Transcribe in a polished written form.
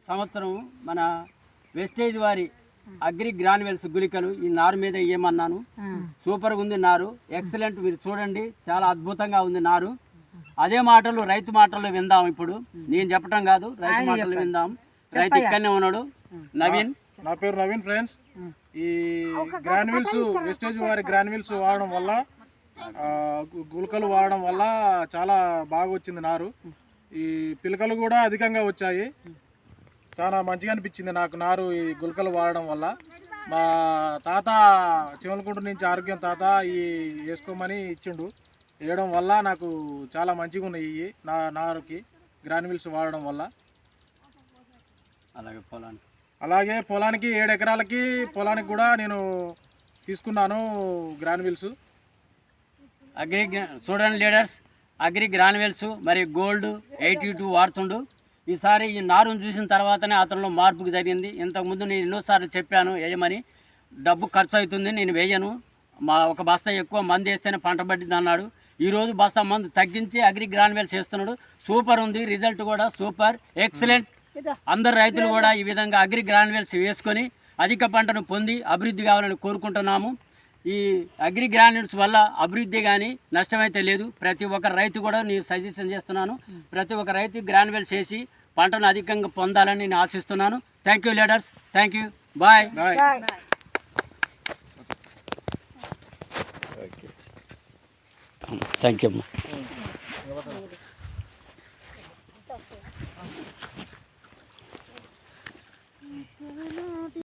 సంవత్సరం మన వెస్టేజ్ వారి అగ్రి గ్రాన్యువల్స్ గుళికలు ఈ నారు మీద ఏమన్నాను. సూపర్గా ఉంది నారు, ఎక్సలెంట్. మీరు చూడండి, చాలా అద్భుతంగా ఉంది నారు. అదే మాటలు రైతు మాటల్లో విందాం. ఇప్పుడు నేను చెప్పటం కాదు, రైతు మాటలు విందాం. రైతు ఇక్కడనే ఉన్నాడు, నవీన్. నా పేరు నవీన్. ఫ్రెండ్స్, ఈ గ్రాన్యువల్స్ వెస్టేజ్ వారి గ్రాన్యువల్స్ వాడడం వల్ల, గుళికలు వాడడం వల్ల చాలా బాగా వచ్చింది నారు. ఈ పిలకలు కూడా అధికంగా వచ్చాయి. చాలా మంచిగా అనిపించింది నాకు నారు ఈ గుళికలు వాడడం వల్ల. మా తాత చివలకుంట నుంచి ఆరోగ్యం తాత ఈ వేసుకోమని ఇచ్చిండు. వేయడం వల్ల నాకు చాలా మంచిగా ఉన్నాయి నారుకి గ్రాన్యువల్స్ వాడడం వల్ల. అలాగే పొలానికి 7 ఎకరాలకి పొలానికి కూడా నేను తీసుకున్నాను గ్రాన్యువల్స్. చూడండి లీడర్స్, అగ్రి గ్రాన్యువల్స్ మరి గోల్డ్ 82 వాడుతుండు. ఈసారి ఈ నారును చూసిన తర్వాతనే అతనిలో మార్పుకు జరిగింది. ఇంతకుముందు నేను ఎన్నోసార్లు చెప్పాను వేయమని, డబ్బు ఖర్చు అవుతుంది, నేను వేయను, ఒక బస్తా ఎక్కువ మందు వేస్తేనే పంట పట్టింది అన్నాడు. ఈరోజు బస్తా మందు తగ్గించి అగ్రి గ్రాన్యువల్స్ వేస్తున్నాడు. సూపర్ ఉంది, రిజల్ట్ కూడా సూపర్, ఎక్సలెంట్. అందరు రైతులు కూడా ఈ విధంగా అగ్రి గ్రాన్యువల్స్ వేసుకొని అధిక పంటను పొంది అభివృద్ధి కావాలని కోరుకుంటున్నాము. ఈ అగ్రి గ్రాన్యువల్స్ వల్ల అభివృద్ధి కానీ నష్టమైతే లేదు. ప్రతి ఒక్క రైతు కూడా నేను సజెషన్ చేస్తున్నాను, ప్రతి ఒక్క రైతు గ్రాన్యువల్స్ వేసి పంటను అధికంగా పొందాలని నేను ఆశిస్తున్నాను. Thank you leaders, thank you, bye. Thank you అమ్మా.